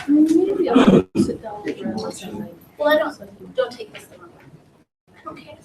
Maybe I'll sit down and grab something. Well, I don't take this the wrong way. Okay.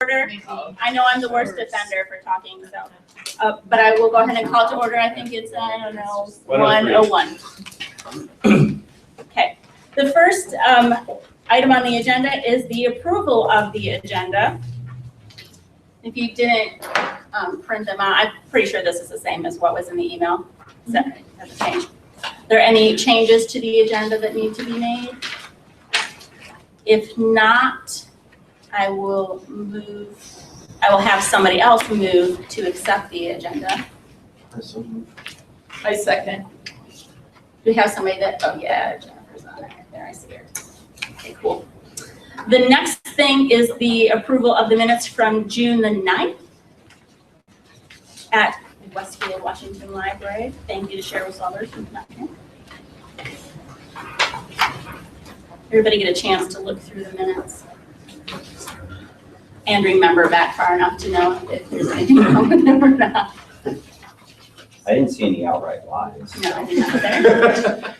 Order. I know I'm the worst offender for talking, so, but I will go ahead and call to order. I think it's, I don't know, 101. Okay. The first item on the agenda is the approval of the agenda. If you didn't print them out, I'm pretty sure this is the same as what was in the email. So, hasn't changed. Are there any changes to the agenda that need to be made? If not, I will have somebody else move to accept the agenda. I second. Do we have somebody that, oh yeah, Jennifer's on it. There, I see her. Okay, cool. The next thing is the approval of the minutes from June the 9th at Westfield Washington Library. Thank you to Cheryl Sellers who's not here. Everybody get a chance to look through the minutes and remember back far enough to know if there's anything wrong with them or not. I didn't see any outright lies. No, I did not there.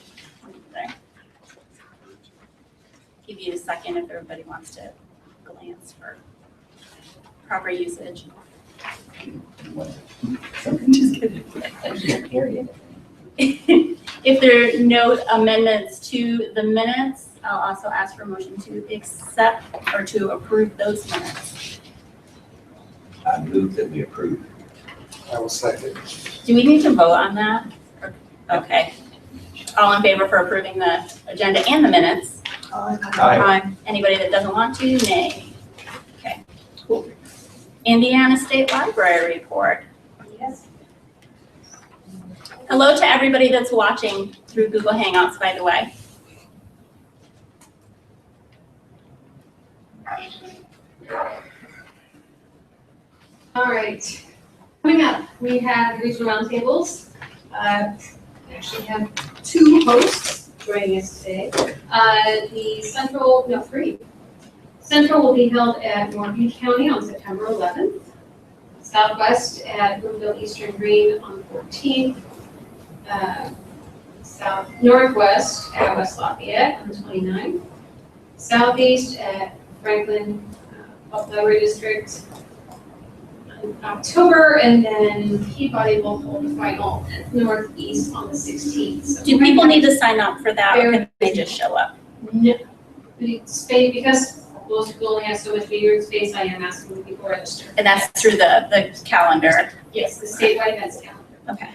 Give you a second if everybody wants to glance for proper usage. Just kidding. If there are no amendments to the minutes, I'll also ask for a motion to accept or to approve those minutes. I move that we approve. I will second. Do we need to vote on that? Okay. All in favor for approving the agenda and the minutes? Aye. Anybody that doesn't want to, nay. Okay, cool. Indiana State Library report. Yes. Hello to everybody that's watching through Google Hangouts, by the way. All right. Coming up, we have regional roundtables. We actually have two hosts joining us today. Three. Central will be held at North Beach County on September 11th. Southwest at Bloomfield Eastern Green on the 14th. Northwest at West Lafayette on the 29th. Southeast at Franklin Library District in October, and then Peabody will hold the final at Northeast on the 16th. So Do people need to sign up for that, or can they just show up? No. Because most people only have so much meeting room space, I am asking the people register. And that's through the calendar. Yes, the statewide events calendar. Okay.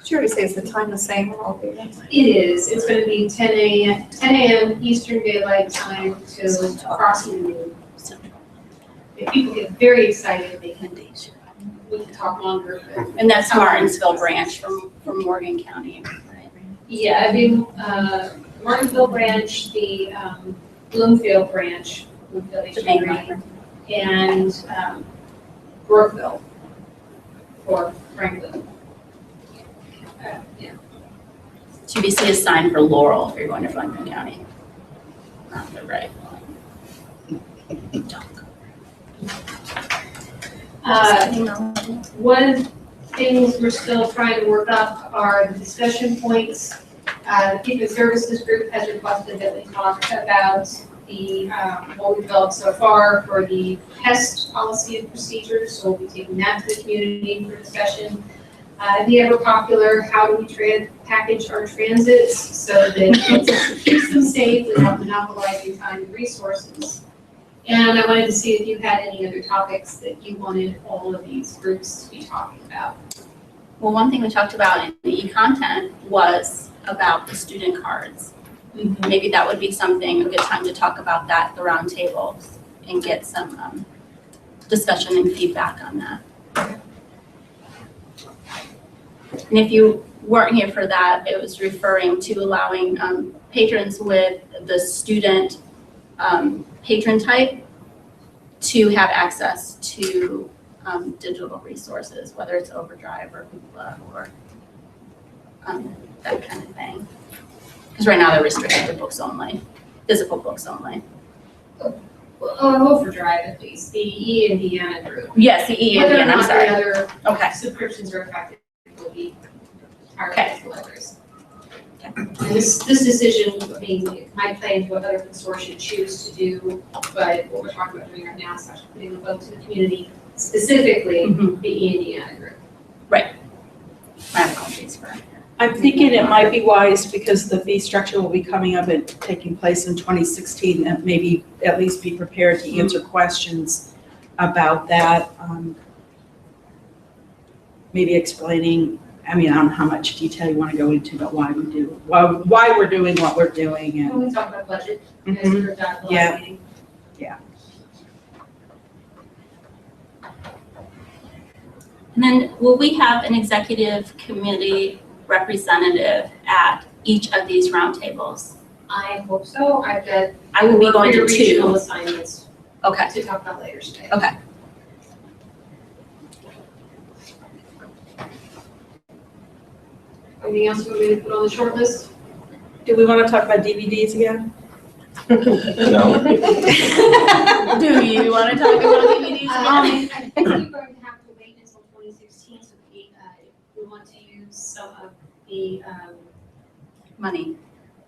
Sure, we say is the time the same for all the events? It is, it's gonna be 10 a.m. Eastern Daylight Time till approximately noon. If people get very excited, we can talk longer, but And that's Martinsville branch from Morgan County, right? yeah, I mean, Martinsville branch, the Bloomfield branch, Bloomfield The main HDRE, one. and Brookville for Franklin. Yeah. TBC is signed for Laurel if you're going to Franklin County. Right. One of the things we're still trying to work up are the discussion points. The People Services Group has requested that we talk about the, what we've developed so far for the pest policy and procedures, so we'll be taking that to the community for discussion. The ever popular, how do we package our transits so that it keeps them safe without monopolizing time and resources. And I wanted to see if you had any other topics that you wanted all of these groups to be talking about. Well, one thing we talked about in the e-content was about the student cards. Maybe that would be something, a good time to talk about that at the round tables and get some discussion and feedback on that. And if you weren't here for that, it was referring to allowing patrons with the student patron type to have access to digital resources, whether it's Overdrive or Hoopla or that kind of thing. Because right now they're restricted to books only, physical books only. Overdrive at least, the E Indiana group. Yes, the Whether or EAN, I'm not the sorry. other Okay. subscriptions are affected will be our Okay. libraries. And this decision, I mean, might play into what other consortia choose to do, but what we're talking about doing right now is actually putting a vote to the community, specifically the E Indiana group. My apologies for. I'm thinking it might be wise because the fee structure will be coming up and taking place in 2016, that maybe at least be prepared to answer questions about that. Maybe explaining, I mean, I don't know how much detail you want to go into, but why we're doing what we're doing. And When we talk about budget, you guys heard that the Yeah. last meeting. And then will we have an executive committee representative at each of these roundtables? I hope so. I've got I will be going to regional two. assignments Okay, to talk about later today. okay. Anything else you want me to put on the short list? do we want to talk about DVDs again? No. Do you want to talk about DVDs? I think we're going to have to wait until 2016, so we want to use some of the, Money.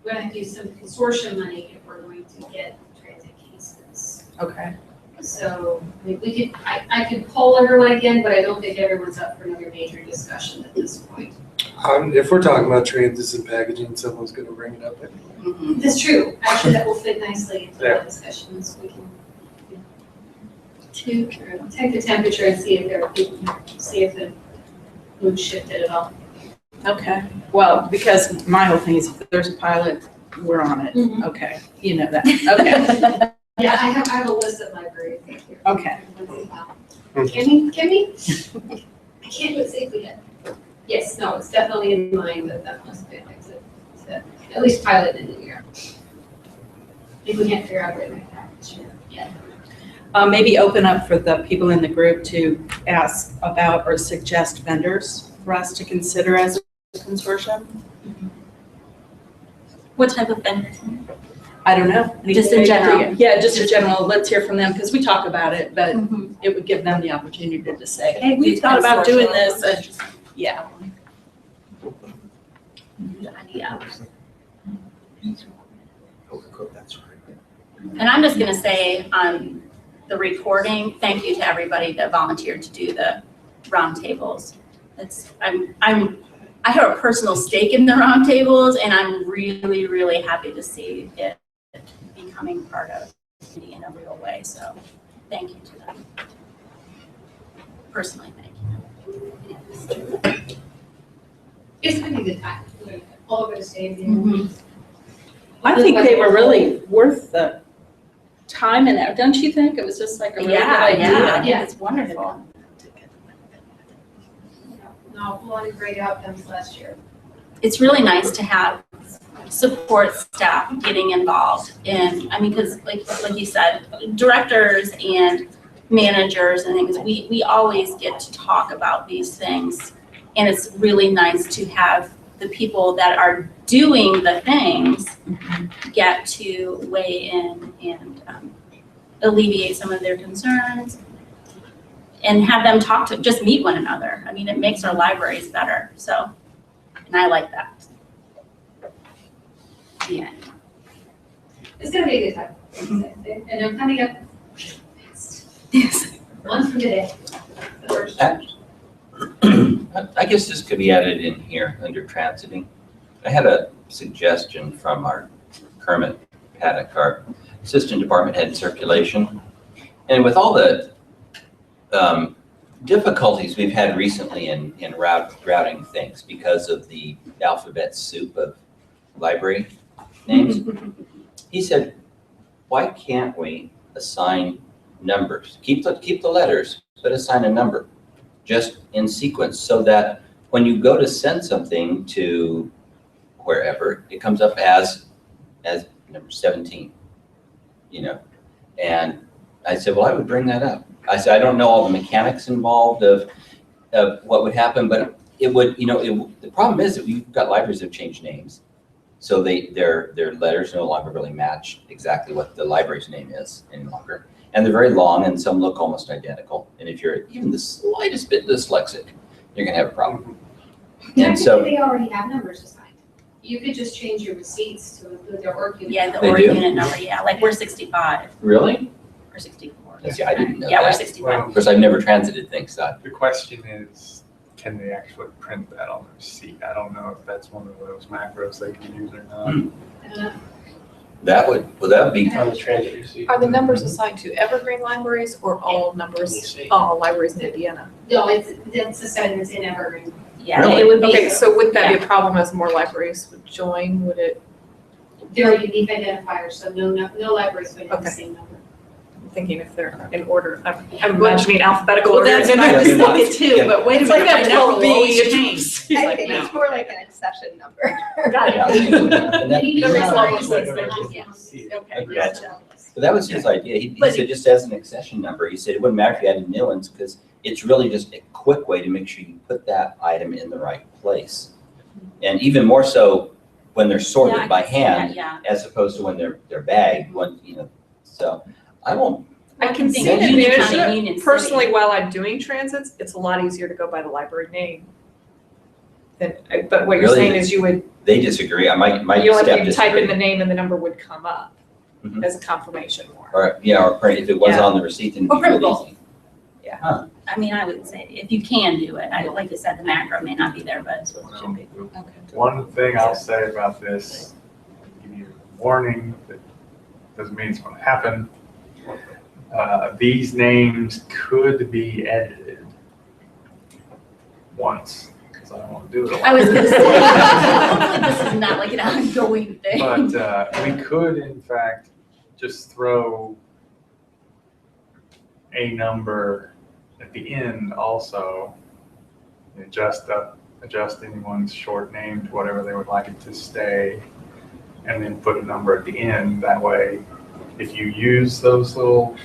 we're going to have to use some consortium money if we're going to get transit cases. Okay. So we could, I could poll everyone again, but I don't think everyone's up for another major discussion at this point. If we're talking about transits and packaging, someone's gonna bring it up anyway. That's true. Actually, that will fit nicely into Yeah. our discussions. We can Too true. take the temperature and see if the mood shifted at all. Okay. Well, because my whole thing is if there's a pilot, we're on it. Mhm. Okay. You know that. Okay. Yeah, I have a list of libraries. Okay. Can we? I can't do it safely yet. Yes, no, it's definitely in mind that must be to at least pilot in the year. If we can't figure out where to make that, sure. Yeah. Maybe open up for the people in the group to ask about or suggest vendors for us to consider as a consortium. What type of vendors? I don't know. Just in general. Yeah, just in general. Let's hear from them because we talk about it, but it would give them the opportunity to say, hey, we've thought about doing this. And yeah. Yeah. And I'm just gonna say, the recording. Thank you to everybody that volunteered to do the roundtables. I have a personal stake in the roundtables, and I'm really, really happy to see it becoming part of the community in a real way. So thank you to them. Personally, thank you. It's gonna be a good time. We're all gonna stay. I think they were really worth the time and effort. Don't you think? It was just like a really good idea. I think it's wonderful. No, a lot of great outcomes last year. It's really nice to have support staff getting involved in, I mean, because like you said, directors and managers and things, we always get to talk about these things. And it's really nice to have the people that are doing the things get to weigh in and alleviate some of their concerns and have them just meet one another. I mean, it makes our libraries better. So, and I like that. Yeah. It's gonna be a good time. And I'm coming up Yes. once from today. The first. I guess this could be added in here under transiting. I had a suggestion from our Kermit Paddock, our assistant department head in circulation. And with all the difficulties we've had recently in routing things because of the alphabet soup of library names, he said, why can't we assign numbers? Keep the letters, but assign a number just in sequence so that when you go to send something to wherever, it comes up as number 17, you know? And I said, well, I would bring that up. I said, I don't know all the mechanics involved of what would happen, but it would, the problem is that we've got libraries that have changed names. So their letters no longer really match exactly what the library's name is any longer. And they're very long and some look almost identical. And if you're even the slightest bit dyslexic, you're gonna have a problem. And so They already have numbers assigned. You could just change your receipts to include their org unit. Yeah, the They org do? unit number, yeah, like we're 65 really? or 64. See, I didn't know Yeah, we're that. 65. Of course, I've never transited things, so The question is, can they actually print that on the receipt? I don't know if that's one of those macros they can use or not. that would be, On the transit receipt. Are the numbers assigned to Evergreen libraries or all numbers, all libraries in Indiana? No, it's the same as in Evergreen. Yeah, Really? it would be. Okay, so would that be a problem as more libraries would join? Would it, They're unique identifiers, so no libraries would have the same number. I'm thinking if they're in order, I'm imagining alphabetical Well, order. that's and what I was Yeah, they're not- thinking too, yeah. but wait a It's like minute, that my number will 12B, always it's- change. I Like, think no. it's more like an accession number. Got yeah. it. And that- You That need makes a lot more to sense know. than Okay. Gotcha. So that was his idea. He But- said just as an accession number, he said it wouldn't matter if you added new ones because it's really just a quick way to make sure you put that item in the right place. And even more so when they're Yeah, sorted I by can see that, hand yeah. as opposed to when they're bagged, so I won't, I can see Yeah, the Union advantage County, of Union it. City. Personally, while I'm doing transits, it's a lot easier to go by the library name. But what you're Really? saying is you would, they disagree. I might you step have to type in disagree. the name and the number would come up Mhm. as a confirmation more. Or print, if it was Yeah. on the receipt, then Or it'd be print real both. easy. I mean, I would say if you can do it, like you said, the macro may not be there, but it should be. One thing I'll say about this, give you a warning, that doesn't mean it's gonna happen. These names could be edited once, because I don't want to do it a lot. I was gonna say, hopefully this is not like an ongoing thing. But we could, in fact, just throw a number at the end also, adjust anyone's short name to whatever they would like it to stay, and then put a number at the end. That way, if you use those little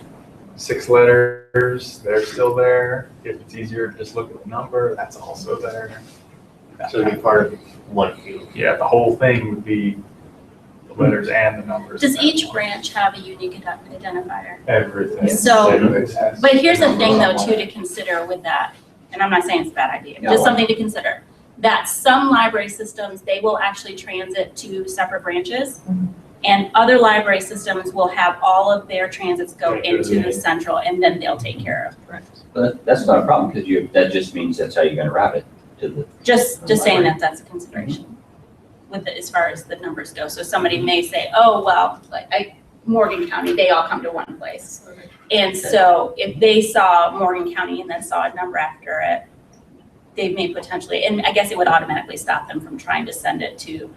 6 letters, they're still there. If it's easier to just look at the number, that's also there. So it'd be part of one field. Yeah, the whole thing would be the letters and the numbers. Does each branch have a unique identifier? Everything. So- Everything has- But here's the thing though, too, to consider with that, and I'm not saying it's a bad idea, Yeah, just well- something to consider. That some library systems, they will actually transit to separate branches. And other library systems will have all of their transits go Right, go to into the the main. central, and then they'll take care of. But that's not a problem, because that just means that's how you're gonna route it to the, Just saying that that's a consideration with as far as the numbers go. So somebody may say, oh, well, like Morgan County, they all come to one place. And so if they saw Morgan County and then saw a number after it, they may potentially, and I guess it would automatically stop them from trying to send it to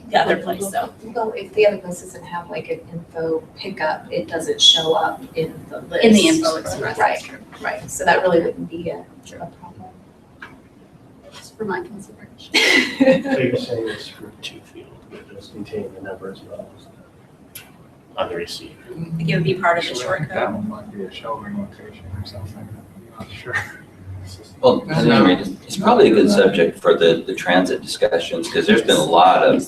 the other place, so. Well, if the other place doesn't have like an info pickup, it doesn't show up in the list. In the info express. Right, right. So that really wouldn't be a problem. Just for my consideration. So you're saying it's group 2 field, it does contain the number as well as on the receiver. I think it would be part of the short That code. one might be a shelving location or something, I'm not sure. well, at any rate, it's probably a good subject for the transit discussions, because there's been a lot of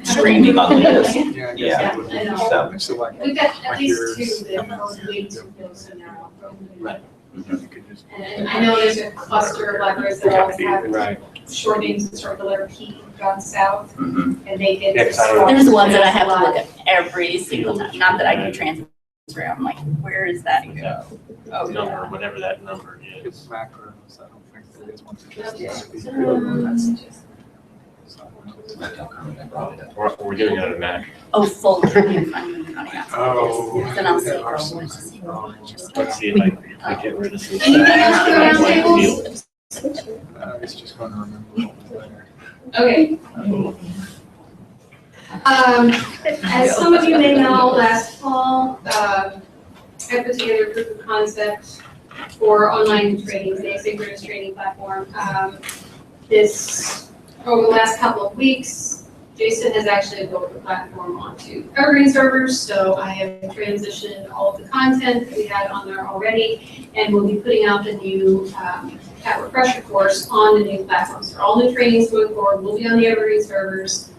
screaming on this. Yeah, I guess Yeah. that would be. I know. So, So like, We've got at like least yours, two that are way too close and narrow. Right. you could just. And I know there's a cluster of libraries that always have Right. short names that start with the letter P gone south, mhm. and they get. Yeah, 'cause I don't- There's ones that I have to look at every single time, not that I do transit through, I'm like, where is that go? Oh, Number, yeah. whatever that number It's is. macros, I don't think there is one to just. I don't remember, I brought it up. Or we're doing it on a Mac. Oh, full county and funding county, that's what it Oh. is. Then I'll see, there are oh, some- where's the single? Just- Let's see if I get rid of some. Anything else for stuff. roundtables? It's just going to remember what was there. Okay. As some of you may know, last fall, I put together a proof of concept for online training, the asynchronous training platform. Over the last couple of weeks, Jason has actually built the platform onto Evergreen servers, so I have transitioned all of the content that we had on there already, and we'll be putting out the new Cat Refresher course on the new platform. So all new trainings going forward will be on the Evergreen servers.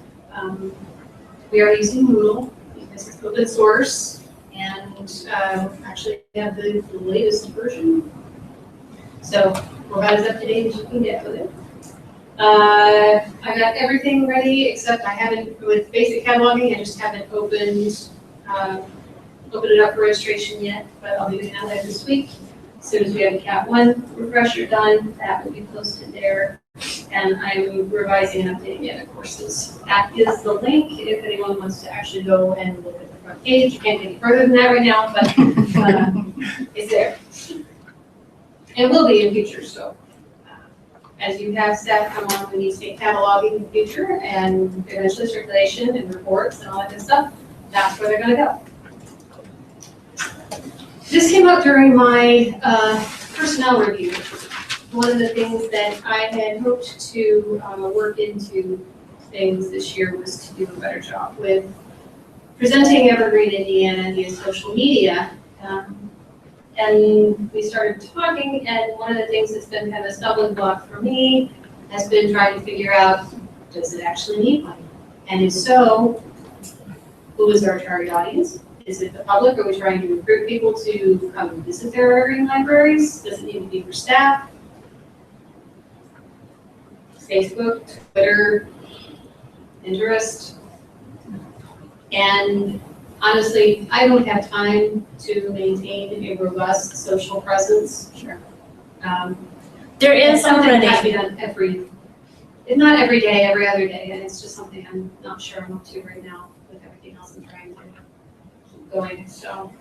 We are using Moodle because it's open source, and actually we have the latest version. So we're about as up to date as you can get with it. I got everything ready, except I haven't, with basic cataloging, I just haven't opened it up for registration yet, but I'll be doing that later this week. As soon as we have the Cat 1 refresher done, that will be posted there. And I'm revising and updating the other courses. That is the link, if anyone wants to actually go and look at the front page. You can't get any further than that right now, but it's there. It will be in future, so. As you have staff come on, we need to take cataloging in the future and eventually circulation and reports and all that good stuff. That's where they're gonna go. This came up during my personnel review. One of the things that I had hoped to work into things this year was to do a better job with presenting Evergreen, Indiana via social media. And we started talking, and one of the things that's been kind of a stumbling block for me has been trying to figure out, does it actually need one? And if so, who is our target audience? Is it the public? Are we trying to recruit people to come visit their Evergreen libraries? Does it need to be for staff? Facebook, Twitter, Pinterest. And honestly, I don't have time to maintain a robust social presence. Sure. There is is something that has to already- be done if not every day, every other day, and it's just something I'm not sure I'm up to right now with everything else I'm trying to keep going, so.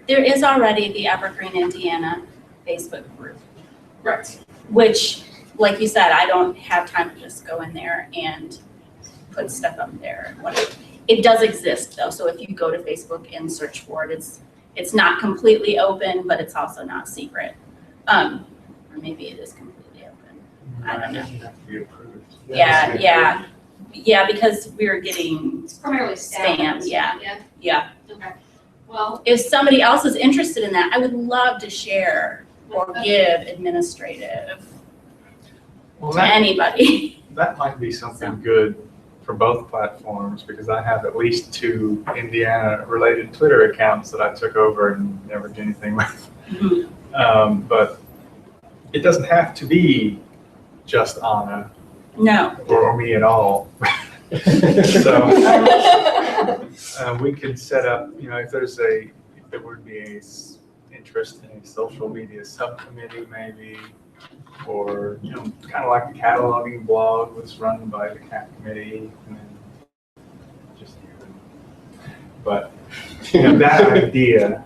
There is already the Evergreen, Indiana Facebook group, Right. which, like you said, I don't have time to just go in there and put stuff up there and whatever. It does exist though, so if you go to Facebook and search for it, it's not completely open, but it's also not secret. Or maybe it is completely open. I don't know. It have to be approved. Yeah, because we were getting, It's primarily staff. Spam, yeah. yeah. Okay. Well, If somebody else is interested in that, I would love to share or give administrative Well, to anybody. that might be something good for both platforms, because I have at least 2 Indiana-related Twitter accounts that I took over and never did anything with. But it doesn't have to be just Anna No, or me at all. So we could set up, if there would be interest in a social media subcommittee maybe, or, kind of like the cataloging blog was run by the CAT committee, and then just but that idea,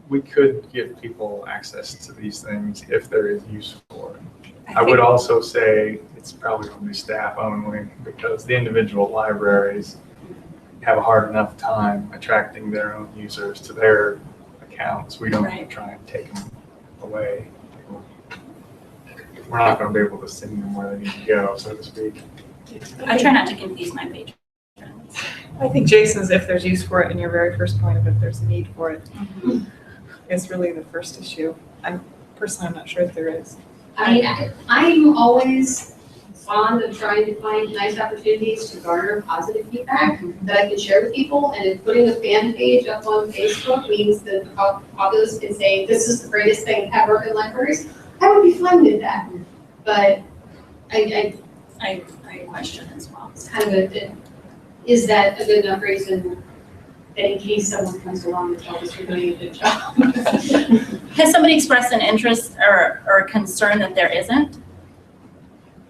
we could give people access to these things if there is use for it. I would also say it's probably going to be staff only, because the individual libraries have a hard enough time attracting their own users to their accounts. We don't want to try and take them away. We're not going to be able to send them where they need to go, so to speak. I try not to confuse my patrons. I think Jason's if there's use for it, and your very first point of if there's a need for it is really the first issue. I'm not sure if there is. I'm always fond of trying to find nice opportunities to garner positive feedback that I can share with people, and if putting a fan page up on Facebook means that the populace can say, this is the greatest thing ever in libraries, I would be fine with that. But I question as well. it's kind of is that a good enough reason that in case someone comes along and tells us we're doing a good job? Has somebody expressed an interest or a concern that there isn't?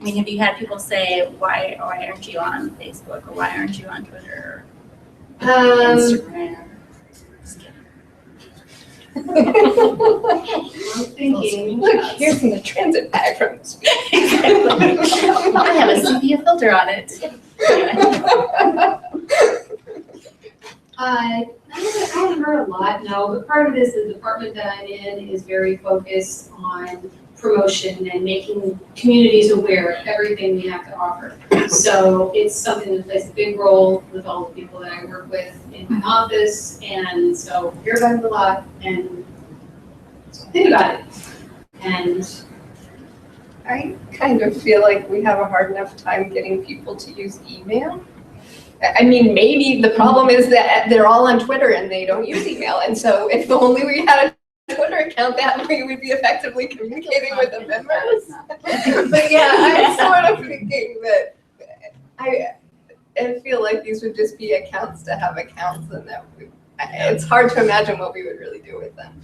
I mean, have you had people say, why aren't you on Facebook, or why aren't you on Twitter or Instagram? I'm thinking. Look, here's the transit bag from this. I have a sepia filter on it. I haven't heard a lot, no, but part of this, the department that I'm in is very focused on promotion and making communities aware of everything we have to offer. So it's something that plays a big role with all the people that I work with in my office, and so hear about it a lot and think about it. And I kind of feel like we have a hard enough time getting people to use email. I mean, maybe the problem is that they're all on Twitter and they don't use email. And so if only we had a Twitter account, that way we'd be effectively communicating with the members. But yeah, I'm sort of thinking that I feel like these would just be accounts to have accounts, and that it's hard to imagine what we would really do with them.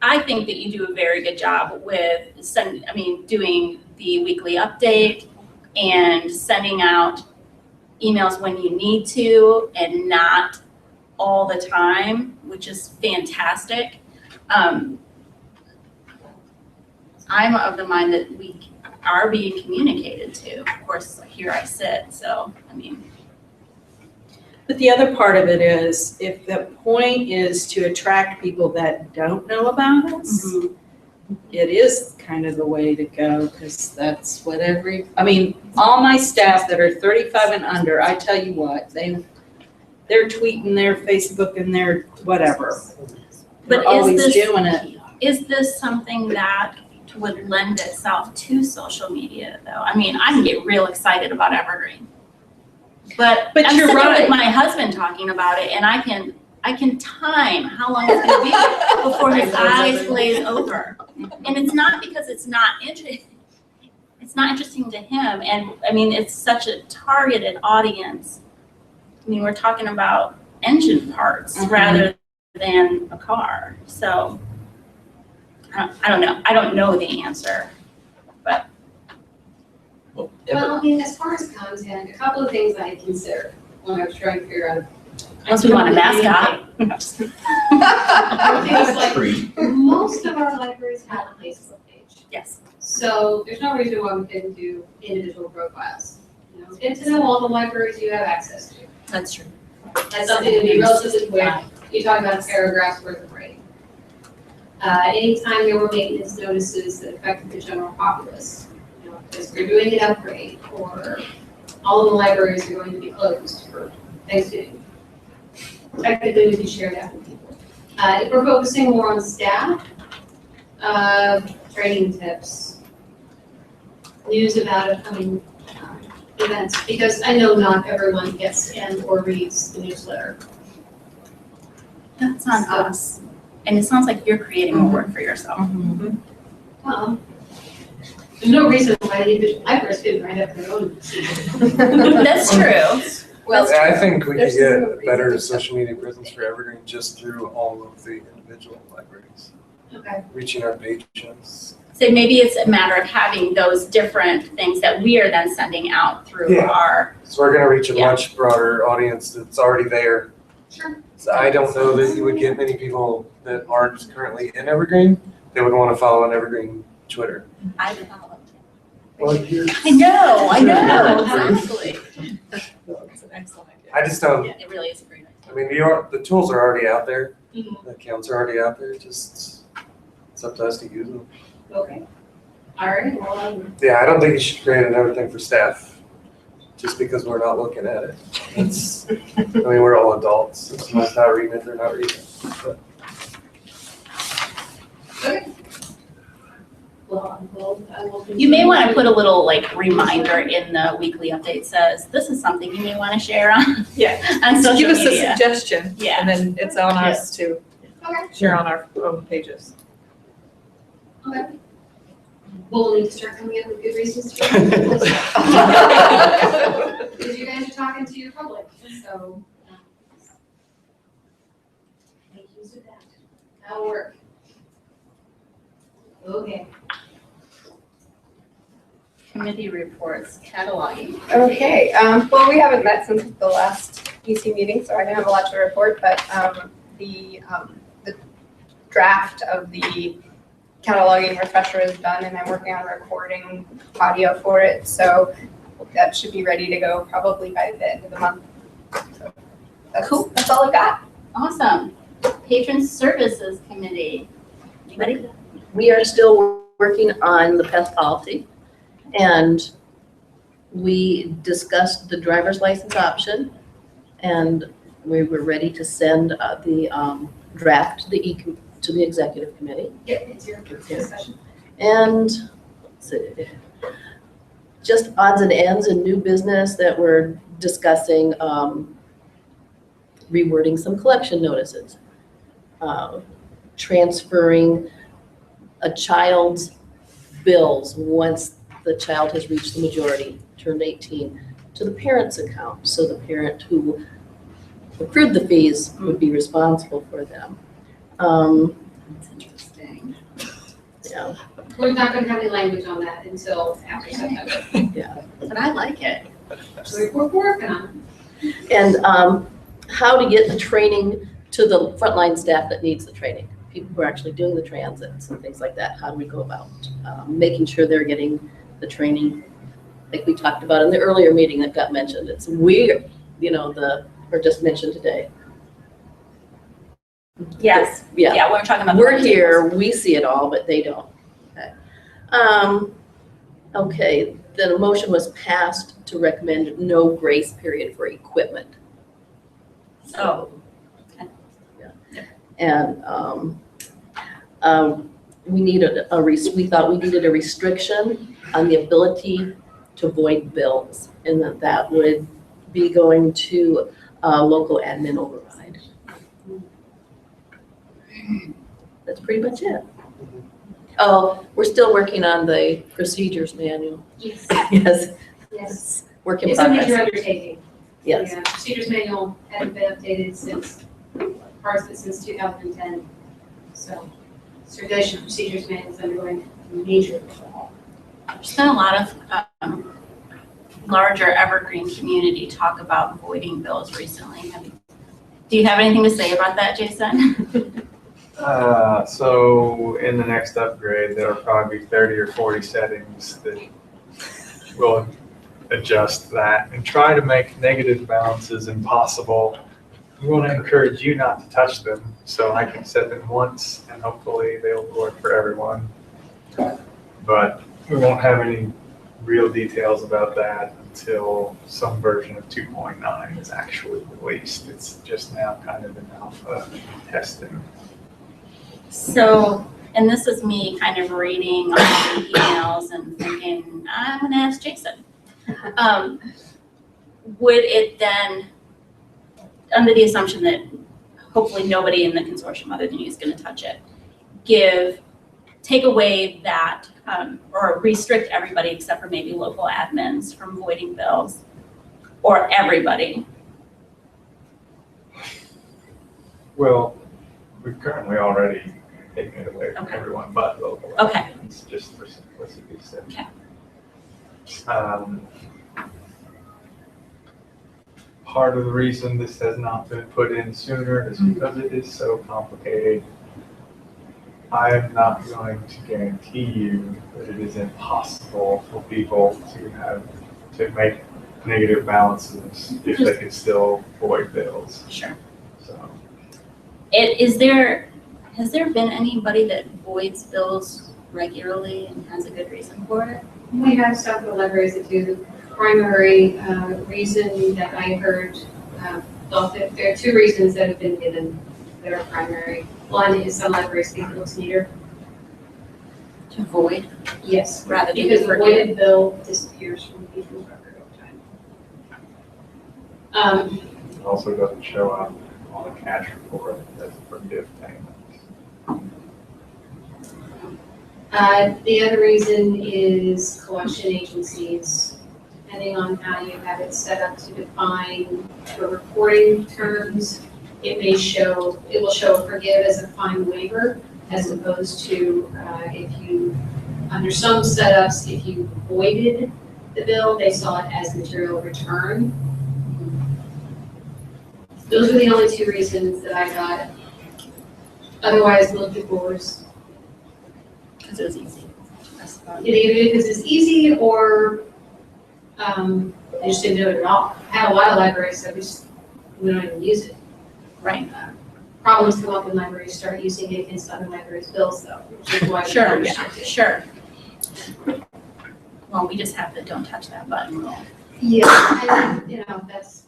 I think that you do a very good job with doing the weekly update and sending out emails when you need to and not all the time, which is fantastic. I'm of the mind that we are being communicated to. Of course, here I sit, so, But the other part of it is, if the point is to attract people that don't know about us, it is kind of the way to go, because that's what all my staff that are 35 and under, I tell you what, they're tweeting, their Facebook, and their whatever. They're always doing it. Is this something that would lend itself to social media, though? I can get real excited about Evergreen. But I'm you're sitting right. with my husband talking about it, and I can time how long it's going to be before his eyes glaze over. And it's not because it's not interesting. It's not interesting to him, and it's such a targeted audience. We're talking about engine parts rather than a car. So I don't know. I don't know the answer, but. Well, as far as content, a couple of things I considered when I was trying to figure out. Unless we want a mascot. Most of our libraries have a Facebook page. Yes. So there's no reason why we couldn't do individual profiles. Get to know all the libraries you have access to. That's true. That's something to be relatively quick. You talk about paragraphs worth of writing. Anytime there were maintenance notices that affected the general populace, because we're doing an upgrade, or all of the libraries are going to be closed for Thanksgiving. Technically, we can share that with people. If we're focusing more on staff, training tips, news about upcoming events, because I know not everyone gets and or reads the newsletter. That's on us. And it sounds like you're creating more work for yourself. There's no reason why the individual libraries couldn't write up their own. That's true. Well, Yeah, I think we could there's get no a better reason to- social media presence for Evergreen just through all of the individual libraries, Okay. reaching our patrons. So maybe it's a matter of having those different things that we are then sending out through Yeah. our, So we're gonna reach a Yeah. much broader audience that's already there. Sure. So I don't know that you would get many people that aren't currently in Evergreen. They would want to follow an Evergreen Twitter. I don't know. Well, you're, I know, Yeah. exactly. It's an excellent idea. I just don't, Yeah, it really is a great idea. I mean, the tools are already out there. Mhm. The accounts are already out there. Just, it's up to us to use them. Okay. All right, well, Yeah, I don't think you should create another thing for staff just because we're not looking at it. It's, I mean, we're all adults. If someone's not reading it, they're not reading it. But I will. You may want to put a little like reminder in the weekly update says, this is something you may want to share on, Yeah. on social Give us a media. suggestion. Yeah. And then it's on us to Okay. share on our own pages. Okay. We'll need to start coming up with good reasons to. Because you guys are talking to your public, so. Make use of that. That'll work. Okay. Committee reports, cataloging. Okay, well, we haven't met since the last EC meeting, so I don't have a lot to report, but the draft of the cataloging refresher is done, and I'm working on recording audio for it, so that should be ready to go probably by the end of the month. So Cool. That's all I've got. Awesome. Patron Services Committee. Anybody? We are still working on the pest policy, and we discussed the driver's license option, and we were ready to send the draft to the executive committee. Yeah, it's your discussion. And let's see, just odds and ends and new business that we're discussing, rewording some collection notices, transferring a child's bills once the child has reached the majority, turned 18, to the parent's account. So the parent who accrued the fees would be responsible for them. That's interesting. Yeah, We're not gonna have any language on that until after September. yeah. But I like it. So we're working on And how to get the training to the frontline staff that needs the training. People who are actually doing the transits and things like that. How do we go about making sure they're getting the training like we talked about in the earlier meeting that got mentioned? It's weird, or just mentioned today. Yes. Yeah. Yeah, we're talking about. We're here, we see it all, but they don't. Okay. Okay, then a motion was passed to recommend no grace period for equipment. Oh. And we thought we needed a restriction on the ability to void bills, and that would be going to local admin override. That's pretty much it. Oh, we're still working on the procedures manual. Yes. Yes, Yes. work in It's a major progress. undertaking. Yes. Yeah, procedures manual hadn't been updated since 2010. So circulation of procedures manual is undergoing major overhaul. There's been a lot of larger Evergreen community talk about voiding bills recently. Do you have anything to say about that, Jason? So in the next upgrade, there'll probably be 30 or 40 settings that will adjust that and try to make negative balances impossible. We want to encourage you not to touch them, so I can set them once and hopefully they'll work for everyone. But we won't have any real details about that until some version of 2.9 is actually released. It's just now kind of in alpha testing. So, and this is me kind of reading all the emails and thinking, I'm gonna ask Jason. Would it then, under the assumption that hopefully nobody in the consortium other than you is gonna touch it, take away that or restrict everybody except for maybe local admins from voiding bills, or everybody? Well, we've currently already taken it away from Okay. everyone but local. Okay. It's just for simplicity's sake. Okay. Part of the reason this has not been put in sooner is because it is so complicated. I am not going to guarantee you that it is impossible for people to make negative balances if they can still void bills. Sure. So, Has there been anybody that voids bills regularly and has a good reason for it? We have several libraries that do. The primary reason that I heard, well, there are two reasons that have been given that are primary. One is some libraries think it looks neater. To void? Yes. Rather than Because the forgive? voided bill disappears from people's record over time. it also doesn't show up on a cash report as a forgive payment. The other reason is collection agencies. Depending on how you have it set up to define the reporting terms, it will show a forgive as a fine waiver, as opposed to under some setups, if you voided the bill, they saw it as material return. Those are the only two reasons that I got. Otherwise, most people were Because it was easy. That's about it. either because it's easy or they just didn't do it at all. I had a lot of libraries that we don't even use it. Right. Problems come up when libraries start using it against other libraries' bills though, which is why. Sure, yeah, sure. Well, we just have the don't touch that button rule. Yeah, and that's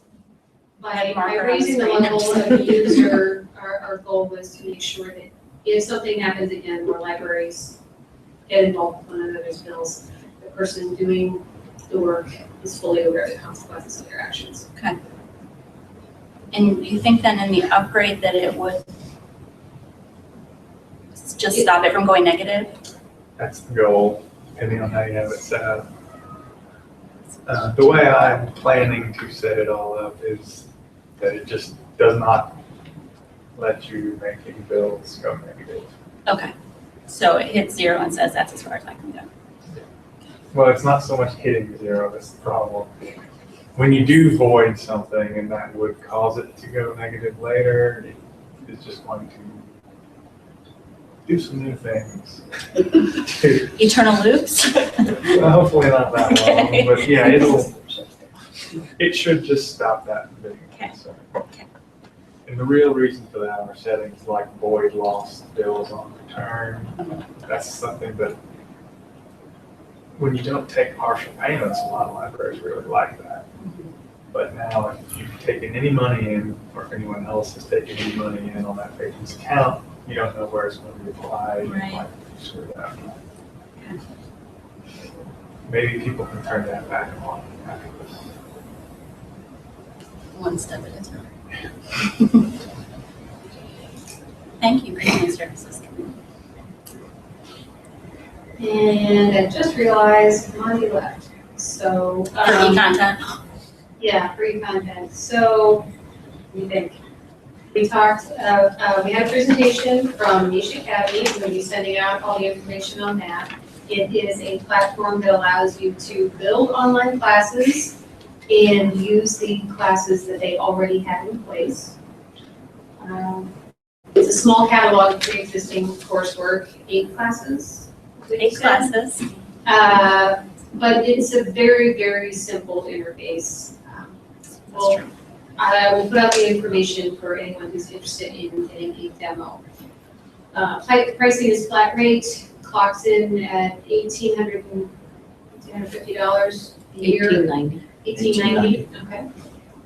by Marker on the raising the screen. level of the user, our goal was to make sure that if something happens again where libraries get involved with one another's bills, the person doing the work is fully aware of the consequences of their actions. Okay. And you think then in the upgrade that it would just stop it from going negative? That's the goal, depending on how you have it set up. The way I'm planning to set it all up is that it just does not let you make any bills go negative. Okay. So it hits 0 and says that's as far as I can go. Well, it's not so much hitting zero, that's the problem. When you do void something and that would cause it to go negative later, it's just going to do some new things. Eternal loops? Well, hopefully not that Okay. long, but yeah, it should just stop that from being a Okay. concern. Okay. And the real reason for that are settings like void lost bills on return. That's something that when you don't take partial payments, a lot of libraries really like that. But now if you've taken any money in, or if anyone else has taken any money in on that patient's account, you don't know where it's going to be applied. Right. Sort of that. Okay. Maybe people can turn that back on after this. One step at a time. Thank you, Human Services Committee. And I just realized Monty left, so. For e-content? Yeah, free content. So, what do you think? We talked, we had a presentation from Niche Academy. I'm going to be sending out all the information on that. It is a platform that allows you to build online classes and use the classes that they already have in place. It's a small catalog of pre-existing coursework, 8 classes. 8 classes. But it's a very, very simple interface. Well, I will put out the information for anyone who's interested in getting a demo. Pricing is flat rate, clocks in at $1,850 a year. $18.90. $1,890, okay.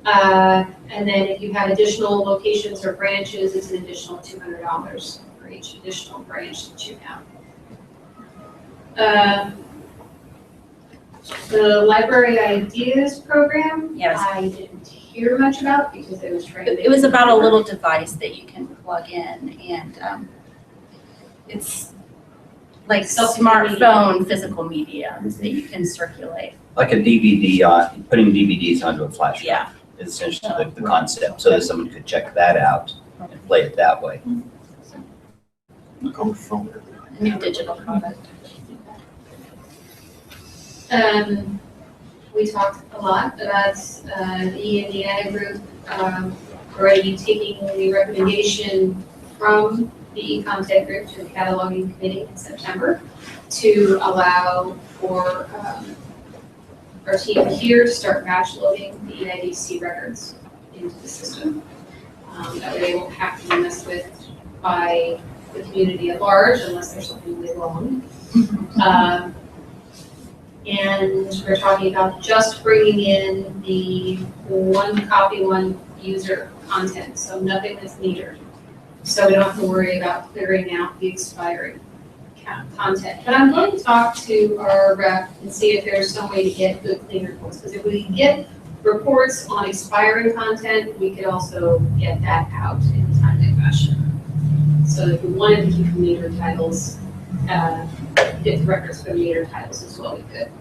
And then if you have additional locations or branches, it's an additional $200 for each additional branch that you have. The Library Ideas program, Yes. I didn't hear much about because it was trying to. It was about a little device that you can plug in, and it's Like smartphone physical media that you can circulate. Like a DVD on, putting DVDs onto a flash drive. Yeah. Is essentially the concept, so that someone could check that out and play it that way. Like on the phone. A new digital product. We talked a lot about the Indiana group already taking the recommendation from the content group to the cataloging committee in September to allow for our team here to start batch loading the EIDC records into the system. That way they won't have to be messed with by the community at large unless there's something really wrong. And we're talking about just bringing in the one copy, one user content, so nothing that's metered. So we don't have to worry about clearing out the expiring content. But I'm going to talk to our rep and see if there's some way to get good clean reports, because if we can get reports on expiring content, we could also get that out in a timely fashion. So if we wanted to keep the metered titles, get the records for the metered titles as well, we could.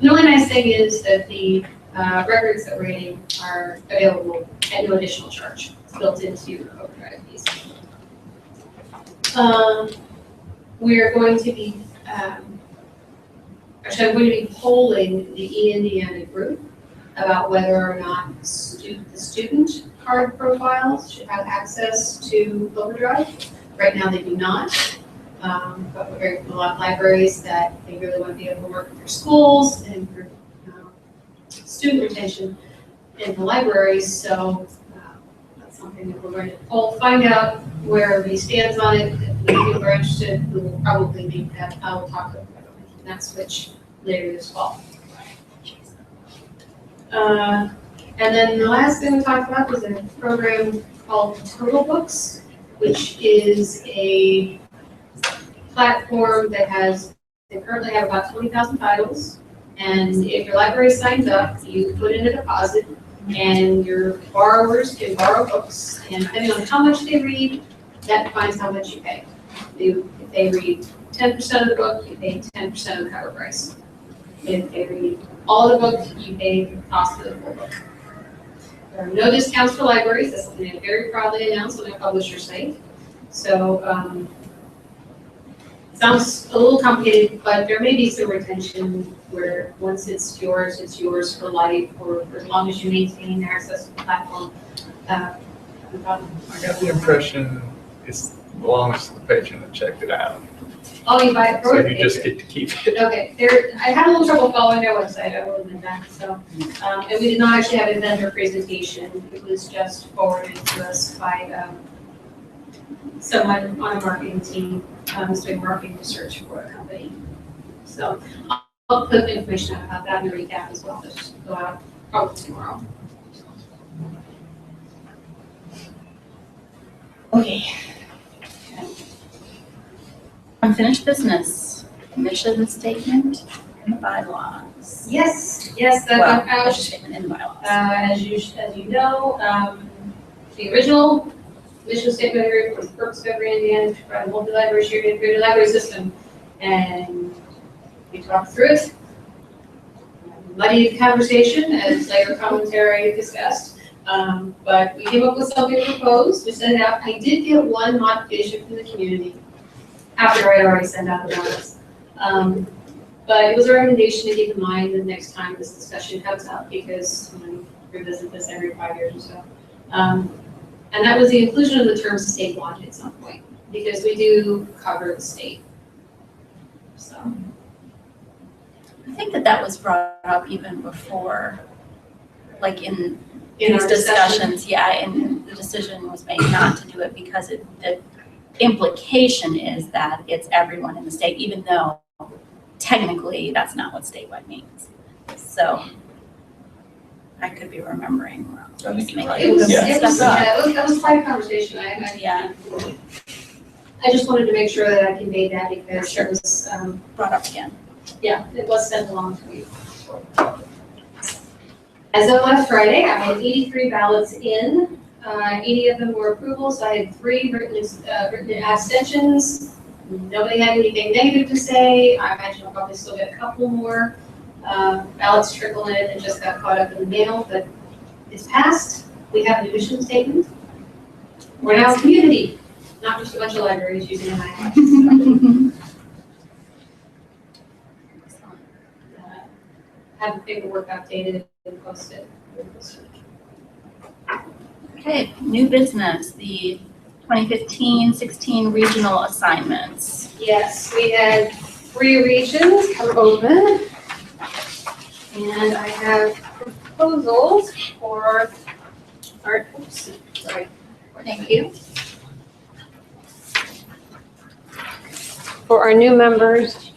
The only nice thing is that the records that we're getting are available at no additional charge. It's built into the Overdrive fees. We're going to be, actually, I'm going to be polling the Indiana group about whether or not the student card profiles should have access to Overdrive. Right now, they do not. But we're hearing from a lot of libraries that they really want to be able to work with their schools and for student retention in the libraries. So that's something that we're going to find out where everybody stands on it. If people are interested, we will probably make that. I will talk about that switch later this fall. And then the last thing we talked about was a program called Total Books, which is a platform that they currently have about 20,000 titles. And if your library signs up, you put in a deposit and your borrowers can borrow books. And depending on how much they read, that defines how much you pay. If they read 10% of the book, you pay 10% of the cover price. If they read all the book, you pay the cost of the full book. There are no discounts for libraries. That's something they very proudly announced on their publisher site. So, sounds a little complicated, but there may be some retention where once it's yours for life, or for as long as you maintain access to the platform. I got the impression it belongs to the patron that checked it out. Oh, you buy it So for you the just patron. get to keep it. Okay, I had a little trouble following their website, I will admit that, so. And we did not actually have a vendor presentation, it was just forwarded to us by someone on a marketing team, who's doing marketing research for a company. So I'll put information out about that in the recap as well, just go out probably tomorrow. Okay. Unfinished business, mission statement, and the bylaws. Yes, that Well, went out. mission statement and the bylaws. As you know, the original mission statement here was the purpose of Evergreen, Indiana, to provide a multi-library shared integrated library system. And we talked through it. Muddy conversation, as later commentary discussed. But we came up with something proposed. We sent it out. I did get one modification from the community after I had already sent out the ballots. But it was a recommendation to keep in mind the next time this discussion comes up, because we revisit this every 5 years or so. And that was the inclusion of the term state launch at some point, because we do cover the state. So. I think that was brought up even before, like in In these our discussions, yeah, and the decision was made not to do it because the implication is that it's everyone in the state, even though technically that's not what statewide means. So I could be remembering wrong. I think you're right. It was, Yeah. that was quite a conversation. Yeah, I just wanted to make sure that I conveyed that, because it was, brought up again. yeah, it was sent along to you. As of last Friday, I had 83 ballots in. 80 of them were approvals. I had 3 written abstentions, Nobody had anything negative to say. I imagine I'll probably still get a couple more ballots trickle in and just got caught up in the mail, but it's passed. We have an mission statement. We're now a community, not just a bunch of libraries using an iPad. Have the paperwork updated and posted. Okay, new business, the 2015-16 regional assignments. Yes, we had 3 regions come open. And I have proposals for our, oops, sorry. Thank you. For our new members,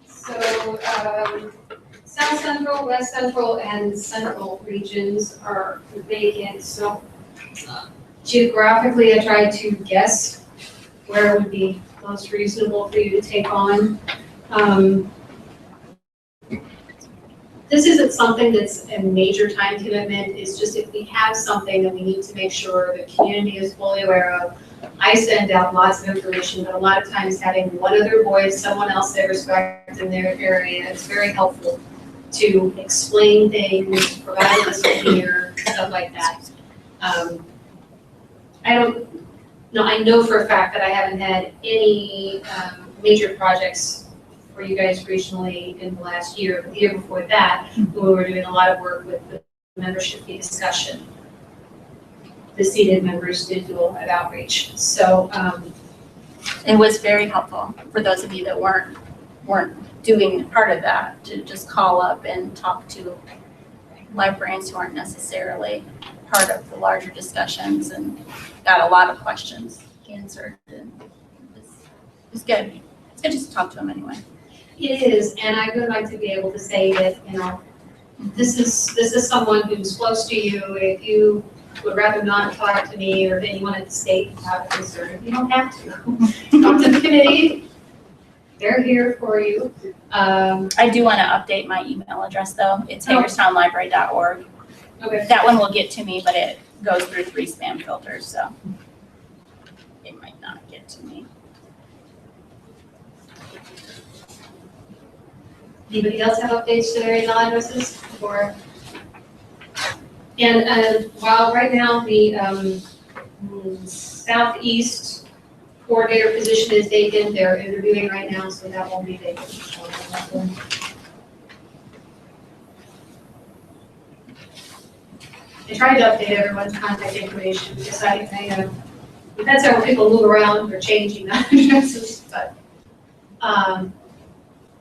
So, South Central, West Central, and Central regions are vacant, so geographically, I tried to guess where it would be most reasonable for you to take on. This isn't something that's a major time commitment, it's just if we have something that we need to make sure the community is fully aware of. I send out lots of information, but a lot of times having one other voice, someone else they respect in their area, it's very helpful to explain things, provide a list here, stuff like that. I know for a fact that I haven't had any major projects for you guys regionally in the last year. But the year before that, we were doing a lot of work with the membership fee discussion. The seated members did do a lot of outreach. So It was very helpful for those of you that weren't doing part of that, to just call up and talk to librarians who aren't necessarily part of the larger discussions, and got a lot of questions answered. And it was good. It's good just to talk to them anyway. it is, and I would like to be able to say that, you know, this is someone who's close to you. If you would rather not talk to me or anyone at the state without concern, you don't have to. Talk to the committee. They're here for you. I do want to update my email address though. It's hagerstownlibrary.org. Okay. That one will get to me, but it goes through 3 spam filters, so it might not get to me. Anybody else have updates to their email addresses? And while right now the Southeast coordinator position is vacant, they're interviewing right now, so that won't be vacant. I tried to update everyone's contact information because we've had several people move around or change email addresses, but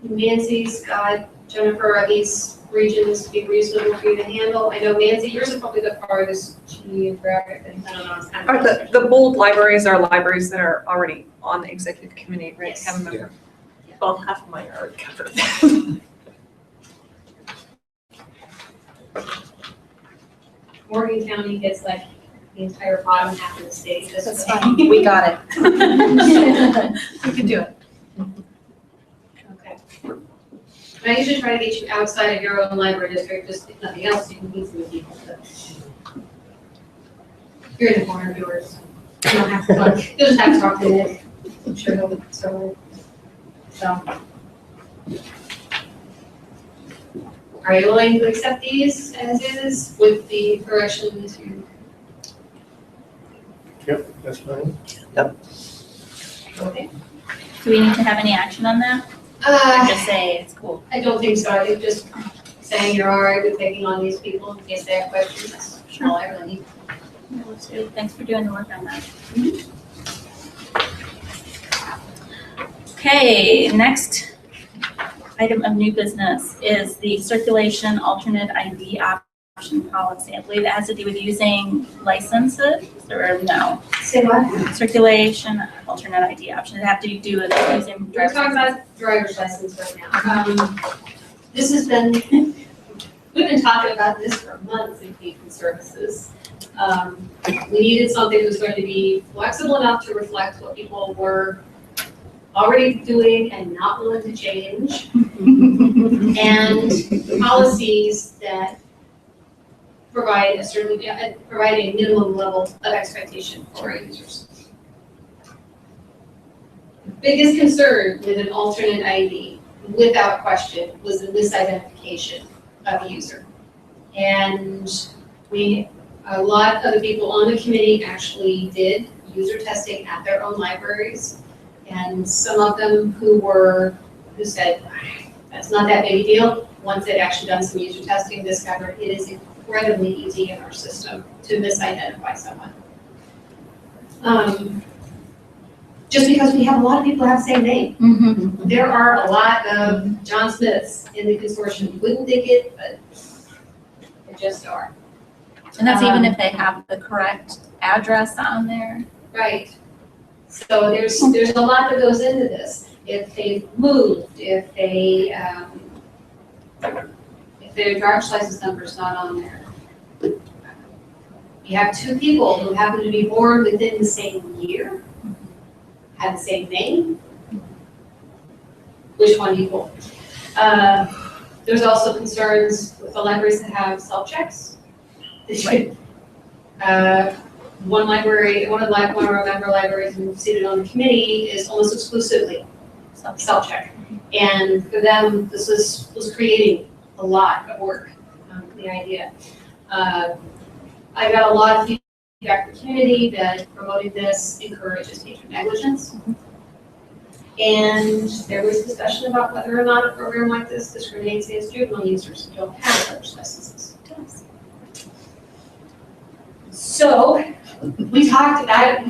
Nancy, Scott, Jennifer, are these regions be reasonable for you to handle? I know Nancy, yours is probably the farthest geographic, and I don't know, it's kind Are of. the bold libraries are libraries that are already on the executive committee, right? Yes. Have a member. Well, half of mine are already covered. Morgan County gets like the entire bottom half of the state. That's fine. We got it. We can do it. Okay. And I usually try to get you outside of your own library district, just if nothing else, you can meet some people. But you're in the corner of yours. You don't have to talk. You'll just have to talk to Nick. I'm sure he'll be so. Are you willing to accept these as is with the correction to? Yep, that's fine. Okay. Do we need to have any action on that? Or just say it's cool? I don't think so. I think just saying you're all right with taking on these people in case they have questions. That's all I really need. Yeah, let's do it. Thanks for doing the work on that. Okay, next item of new business is the circulation alternate ID option policy. I believe it has to do with using licenses, or no? Say what? Circulation alternate ID option. Does it have to do with using? We're talking about driver's license right now. This has been, we've been talking about this for months in Human Services. We needed something that was going to be flexible enough to reflect what people were already doing and not willing to change. And policies that provide a certain, provide a minimum level of expectation for our users. The biggest concern with an alternate ID, without question, was the misidentification of a user. And a lot of the people on the committee actually did user testing at their own libraries. And some of them who said, that's not that big a deal, once they'd actually done some user testing, discovered it is incredibly easy in our system to misidentify someone. Just because we have a lot of people who have the same name. Mm-hmm. There are a lot of John Smiths in the consortium. You wouldn't think it, but there just are. And that's even if they have the correct address on there. Right. So there's a lot that goes into this. If they've moved, if their driver's license number's not on there. You have two people who happen to be born within the same year, have the same name. Which one do you pull? There's also concerns with the libraries that have self-checks. One of our member libraries and seated on the committee is almost exclusively self-check. And for them, this was creating a lot of work, the idea. I got a lot of feedback from the community that promoting this encourages patron negligence. And there was discussion about whether or not a program like this discriminates against juvenile users who don't have driver's licenses. So we talked about it.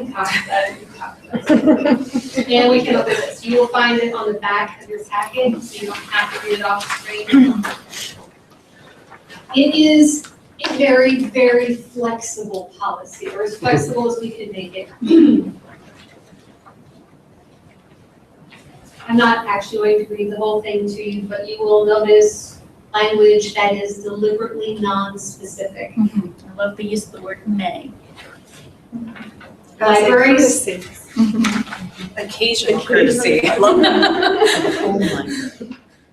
And we came up with this. You will find it on the back of your packet, so you don't have to read it off the screen. It is a very, very flexible policy, or as flexible as we can make it. I'm not actually going to read the whole thing to you, but you will notice language that is deliberately non-specific. I love the use of the word may. Libraries. Occasional courtesy. I love that.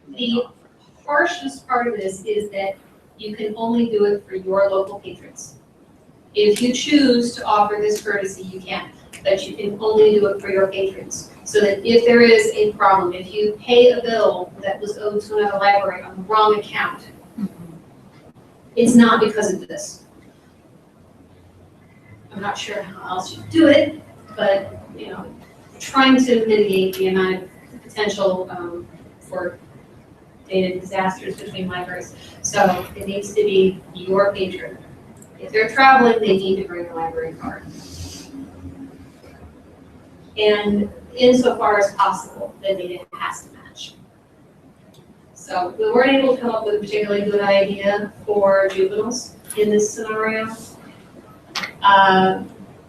The harshest part of this is that you can only do it for your local patrons. If you choose to offer this courtesy, you can, but you can only do it for your patrons. So that if there is a problem, if you pay a bill that was owed to another library on the wrong account, it's not because of this. I'm not sure how else you do it, but trying to mitigate the amount of potential for data disasters between libraries. So it needs to be your patron. If they're traveling, they need to bring a library card. And insofar as possible, the data has to match. So we weren't able to come up with a particularly good idea for juveniles in this scenario.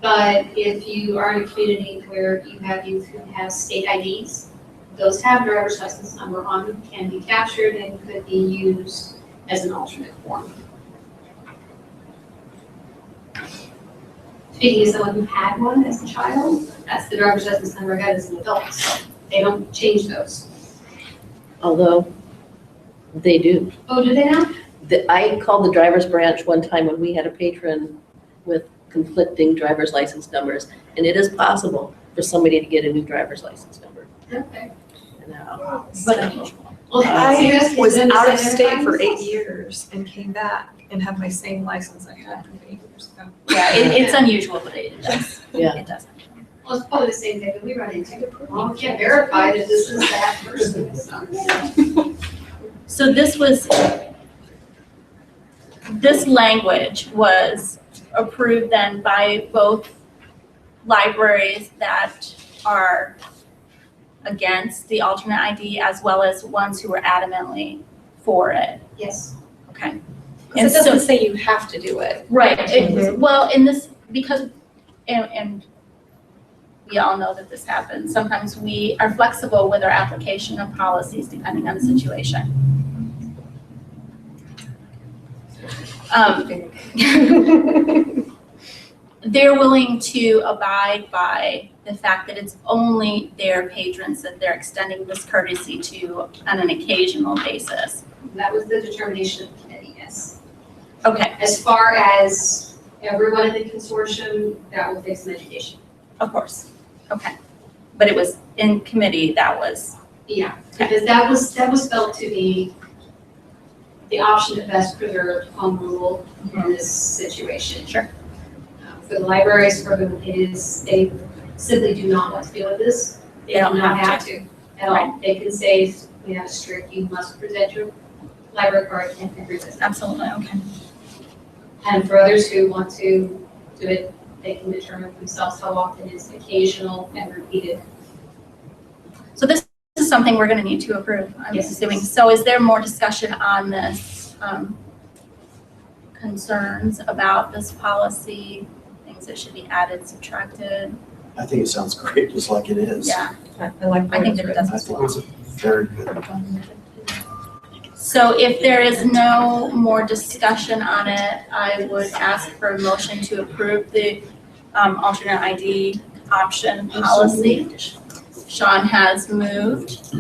But if you are in a community where you have youth who have state IDs, those have driver's license number on them, can be captured and could be used as an alternate form. Speaking of someone who had one as a child, that's the driver's license number I got as an adult, so they don't change those. Although they do. Oh, do they now? I called the driver's branch one time when we had a patron with conflicting driver's license numbers, and it is possible for somebody to get a new driver's license number. Okay. Now, Well, I seriously, was then out of it's state for 8 identifiable. years and came back and had my same license I had from 8 years ago. Yeah, it's unusual, but it does. Yeah. It does. Well, it's probably the same thing that we run into. Well, we can't verify that this is that person. So this language was approved then by both libraries that are against the alternate ID as well as ones who were adamantly for it. Yes. Okay. Because it doesn't say you have to do it. Right. Well, in this, because, and we all know that this happens, sometimes we are flexible with our application of policies depending on the situation. They're willing to abide by the fact that it's only their patrons that they're extending this courtesy to on an occasional basis. That was the determination of the committee, yes. Okay, As far as everyone in the consortium, that will take some education. of course, okay. But it was in committee, that was, Yeah, because that was felt to be the option to best preserve home rule in this situation. Sure. For the libraries, for them, it is, they simply do not want to deal with this. They They don't do not have have to at all. They can say, we have a strict, you must present your library card and present. absolutely, okay. And for others who want to do it, they can determine themselves how often it's occasional and repeated. So this is something we're gonna need to approve, I'm Yes. assuming. So is there more discussion on this, concerns about this policy, things that should be added, subtracted? I think it sounds great, just like it is. Yeah, I like I think that it does I as think well. it's very good. So if there is no more discussion on it, I would ask for a motion to approve the alternate ID option policy. Sean has moved.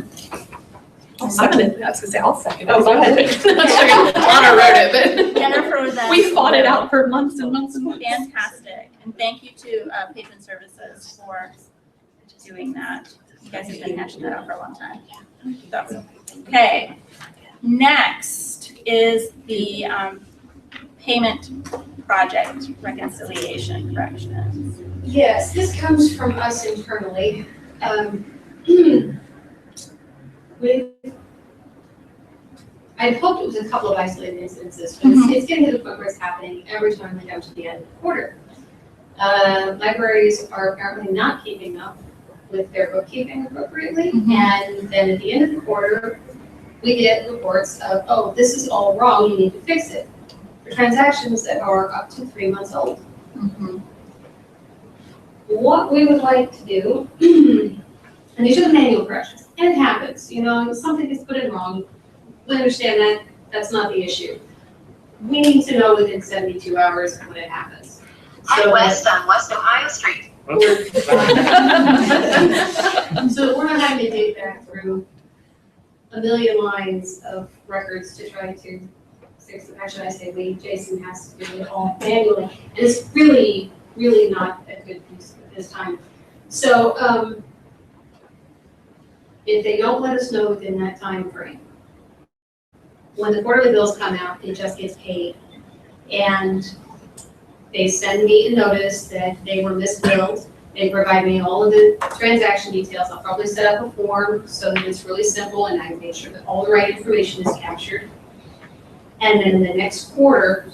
I'll second it. I was gonna say, I'll second it. Oh, go ahead. Lana wrote it, Jennifer then. but we fought it out for months and months and months. Fantastic, and thank you to Patron Services for doing that. You guys have been hashing that out for a long time. So, okay, next is the payment project reconciliation corrections. Yes, this comes from us internally. I'd hoped it was a couple of isolated instances, but it's getting to the point where it's happening every time we come to the end of the quarter. Libraries are apparently not keeping up with their bookkeeping appropriately, and then at the end of the quarter, we get reports of, oh, this is all wrong, you need to fix it, for transactions that are up to 3 months old. What we would like to do, and these are the manual corrections, and it happens, you know, something gets put in wrong, we understand that, that's not the issue. We need to know within 72 hours when it happens. So West on West Ohio Street. So we're not having to dig back through a million lines of records to try to fix it. Actually, I say we, Jason has to do it all manually. And it's really, really not a good use of this time. So, if they don't let us know within that time frame, when the quarterly bills come out, it just gets paid. And they send me a notice that they were misbilled. They provide me all of the transaction details. I'll probably set up a form so that it's really simple and I make sure that all the right information is captured. And then the next quarter,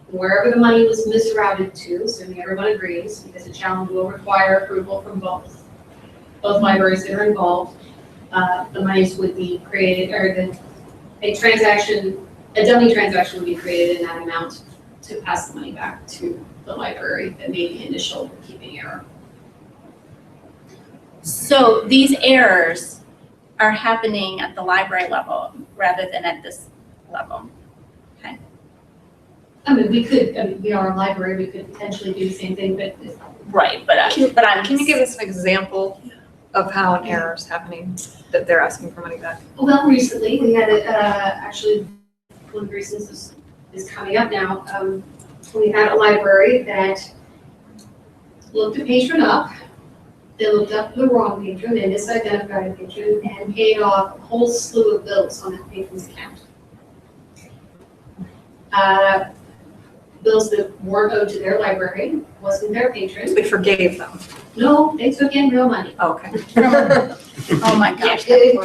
wherever the money was misrouted to, assuming everyone agrees, because the challenge will require approval from both libraries that are involved, the monies would be created, or a dummy transaction would be created in that amount to pass the money back to the library that made the initial bookkeeping error. So these errors are happening at the library level rather than at this level. I mean, we are a library, we could potentially do the same thing, but Right, but I'm. Can you give us an example of how an error is happening, that they're asking for money back? well, recently, we had actually, one of the reasons is coming up now. We had a library that looked a patron up, they looked up the wrong patron, they misidentified a patron, and paid off a whole slew of bills on that patron's account. Bills that weren't owed to their library, wasn't their patron. We forgave them. No, they took in real money. Okay. Oh my gosh. If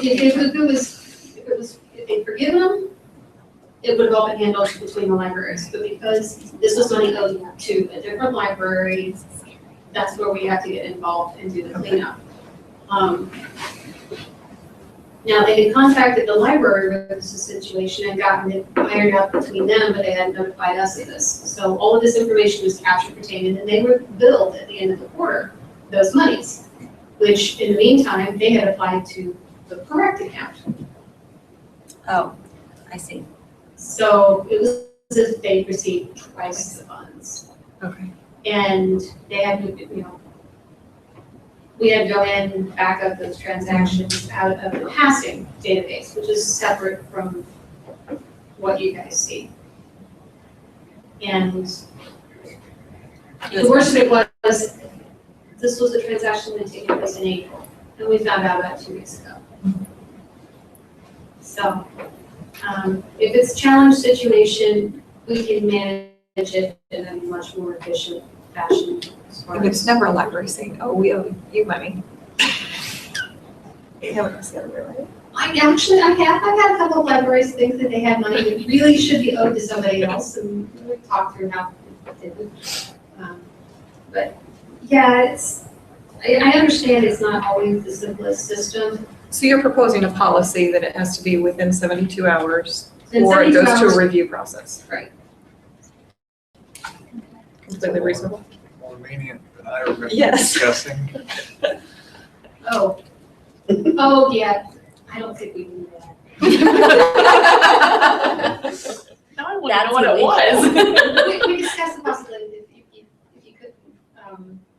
they'd forgiven them, it would have all been handled between the libraries. But because this was money owed to a different library, that's where we have to get involved and do the cleanup. Now, they had contacted the library with this situation and gotten it ironed out between them, but they hadn't notified us of this. So all of this information was captured, retained, and they were billed at the end of the quarter, those monies, which in the meantime, they had applied to the correct account. Oh, I see. So it was as if they received twice the funds. Okay. And they had to, we had to go in and back up those transactions out of the passing database, which is separate from what you guys see. And the worst of it was, this was a transaction that had taken place in April, and we found out about 2 weeks ago. So, if it's a challenge situation, we can manage it in a much more efficient fashion. as far And it's as- never a library saying, oh, we owe you money. You haven't the other way, right? I've had a couple of libraries think that they had money that really should be owed to somebody else, and we talked through how it didn't. But, yeah, I understand it's not always the simplest system. So you're proposing a policy that it has to be within 72 hours, In or it 72 goes to hours. a review process? Right. Completely reasonable. More lenient than I remember Yes. discussing. Oh, yeah, I don't think we do that. Now I That's what it was. We discussed the possibility that if you could,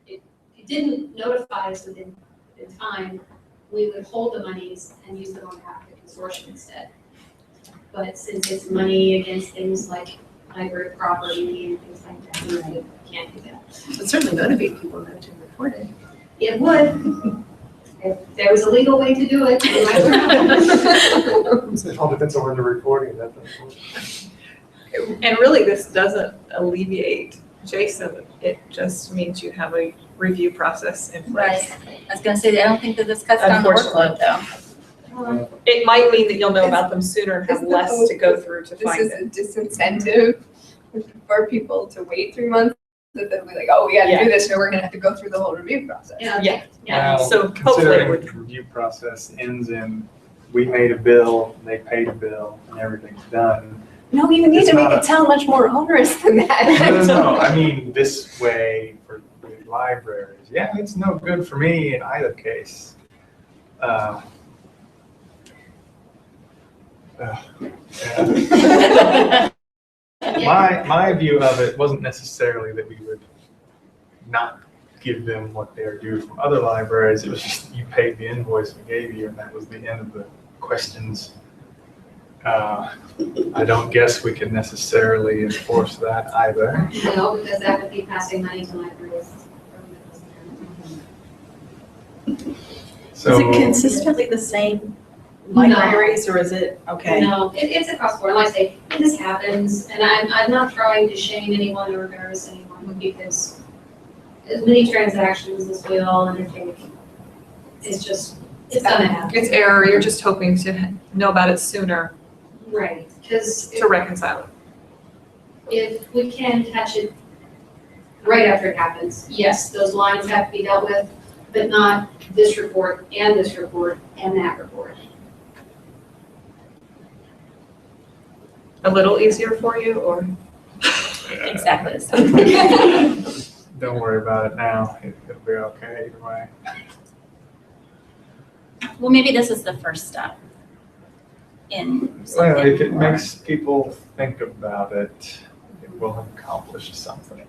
if you didn't notify us in time, we would hold the monies and use them on behalf of the consortium instead. But since it's money against things like library property and things like that, we can't do that. It certainly motivate people not to report it. It would, if there was a legal way to do it. we might. It all depends on when the reporting, that. And really, this doesn't alleviate Jason, it just means you have a review process in place. Right. I was gonna say, I don't think that this cuts down the workload though. It might mean that you'll know about them sooner and have less to go through to This find is it. a disincentive for people to wait 3 months, that they'll be like, oh, we gotta do this, or we're gonna have to go through the whole review process. Yeah. Yeah. Well, So hopefully it considering would- the review process ends in, we made a bill, they paid a bill, and everything's done. No, you need It's to make not it sound much more onerous than that. No, I mean, this way for the libraries, yeah, it's no good for me in either case. Yeah. My view of it wasn't necessarily that we would not give them what they're due from other libraries. It was just you paid the invoice we gave you, and that was the end of the questions. I don't guess we can necessarily enforce that either. No, because that would be passing money to libraries. Is it So, consistently the same libraries, or is it, okay? No, it's across the board. Like I say, this happens, and I'm not trying to shame anyone or embarrass anyone, because as many transactions as we all undertake, it's gonna happen. It's error, you're just hoping to know about it sooner Right, because to reconcile it. if we can catch it right after it happens, yes, those lines have to be dealt with, but not this report and that report. A little easier for you, or? Exactly the same. don't worry about it now. It'll be okay either way. Well, maybe this is the first step in Well, something if it more. makes people think about it, it will accomplish something.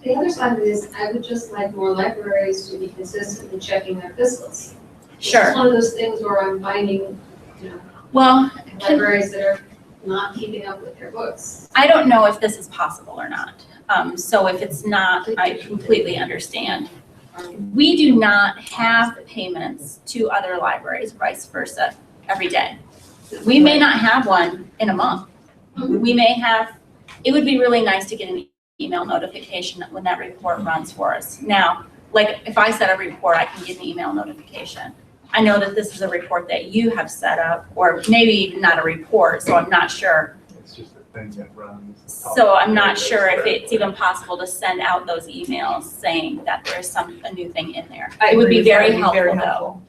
The other side of it is, I would just like more libraries to be consistently checking their fiscals. Sure. It's one of those things where I'm finding, Well, libraries that are not keeping up with their books. I don't know if this is possible or not. So if it's not, I completely understand. We do not have payments to other libraries, vice versa, every day. We may not have one in a month. We may have, it would be really nice to get an email notification when that report runs for us. Now, like if I set a report, I can get an email notification. I know that this is a report that you have set up, or maybe not a report, so I'm not sure. It's just a thing that runs. So I'm not sure if it's even possible to send out those emails saying that there's a new thing in there. It would be very helpful though.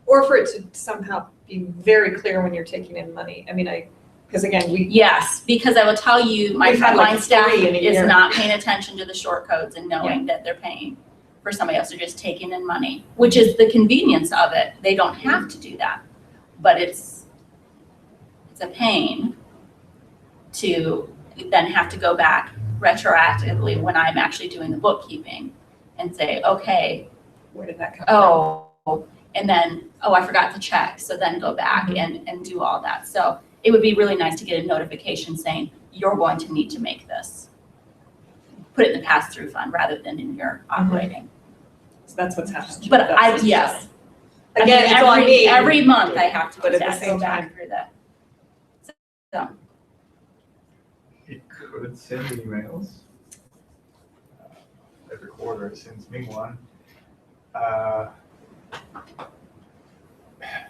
Or for it to somehow be very clear when you're taking in money. I mean, because again, Yes, because I will tell you, my We've had like frontline staff 3 in a is year. not paying attention to the short codes and knowing that they're paying for somebody else. They're just taking in money, which is the convenience of it. They don't have to do that. But it's a pain to then have to go back retroactively when I'm actually doing the bookkeeping and say, okay, where did that come from? and then, I forgot to check. So then go back and do all that. So it would be really nice to get a notification saying, you're going to need to make this. put it in the pass-through fund rather than in your operating. So that's what's happening. But yes. Again, it's all I mean. Every month I have to But at the go same back through that. So, It could send emails. Every quarter it sends me one.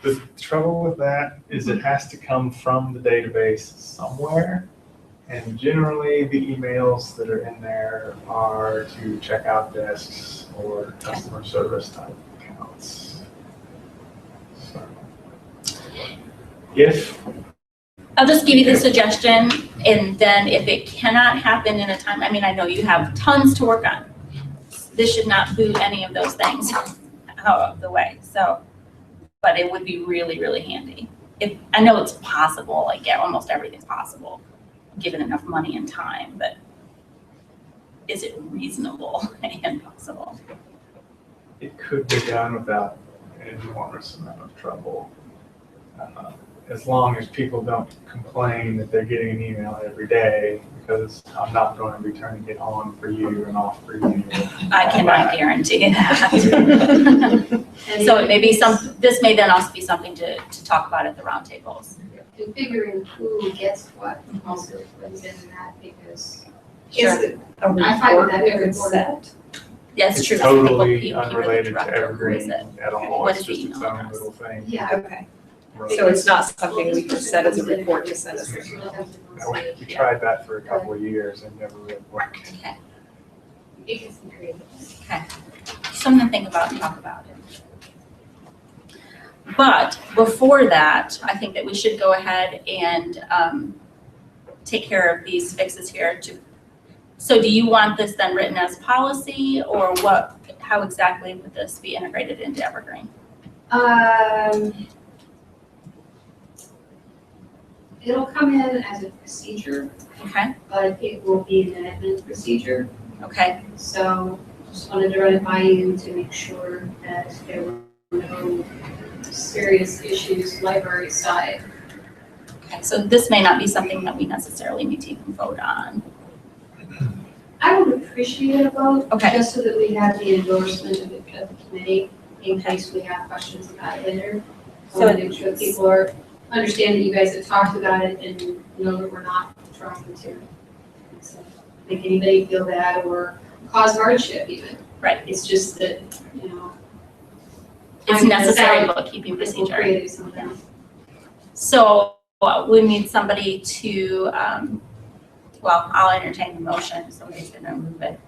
The trouble with that is it has to come from the database somewhere. And generally the emails that are in there are to checkout desks or customer service type accounts. So if I'll just give you the suggestion, and then if it cannot happen in a time, I mean, I know you have tons to work on. This should not boot any of those things out of the way, so, but it would be really, really handy. If, I know it's possible, like, yeah, almost everything's possible, given enough money and time, but is it reasonable and possible? it could be done without an enormous amount of trouble. As long as people don't complain that they're getting an email every day, because I'm not going to be turning it on for you and off for you. I cannot guarantee that. So it may be this may then also be something to talk about at the roundtables. Configuring who gets what also plays into that, because Sure. Is it a I find report that you every can quarter. set? That's It's true. totally People keep the unrelated to director. Who Evergreen is it? at all. What It's is the just its email own address? little thing. Yeah. Okay, so it's not something we can set as a report to send us. We tried that for a couple of years and never really worked. Okay. It gets creative. Something to think about and talk about it. But before that, I think that we should go ahead and take care of these fixes here. So do you want this then written as policy, or what? How exactly would this be integrated into Evergreen? It'll come in as a procedure, Okay, but it will be an admin procedure. okay, So just wanted to run it by you to make sure that there were no serious issues library side. okay. So this may not be something that we necessarily need to even vote on. I would appreciate a vote. Okay. Just so that we have the endorsement of the committee in case we have questions about it later. I want to make sure that people understand that you guys have talked about it and know that we're not trying to make anybody feel bad or cause hardship even. Right. It's just that, you know. It's necessary bookkeeping We'll procedure. create something. So we need somebody to, well, I'll entertain the motion, somebody's gonna move it,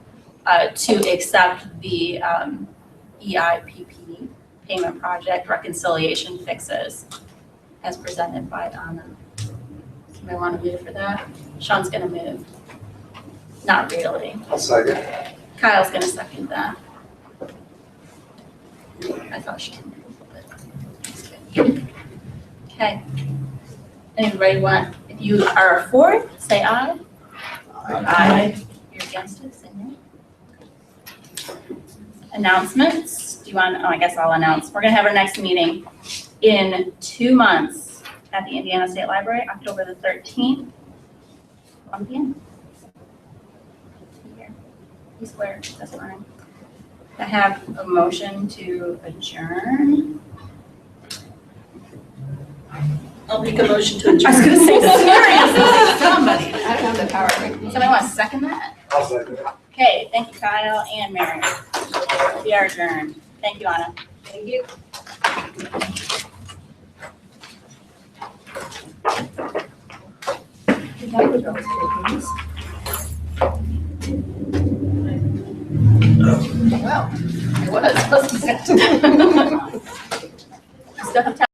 to accept the EIPP payment project reconciliation fixes as presented by Donna. Somebody want to move for that? Sean's gonna move. Not really. I'll second. Kyle's gonna second that. I thought she moved. Okay. Anybody want, if you are for it, say aye. Aye. If you're against it, say nay. Announcements, do you want, oh, I guess I'll announce. We're gonna have our next meeting in 2 months at the Indiana State Library, October the 13th. 1 p.m. Here. Be square, that's fine. I have a motion to adjourn. I'll make a motion to I was adjourn. gonna say, seriously, somebody. I don't have the power. Somebody want to second that? I'll second. Okay, thank you, Kyle and Mary. We are adjourned. Thank you, Anna. Thank you. Well, it was, wasn't it? Still have time.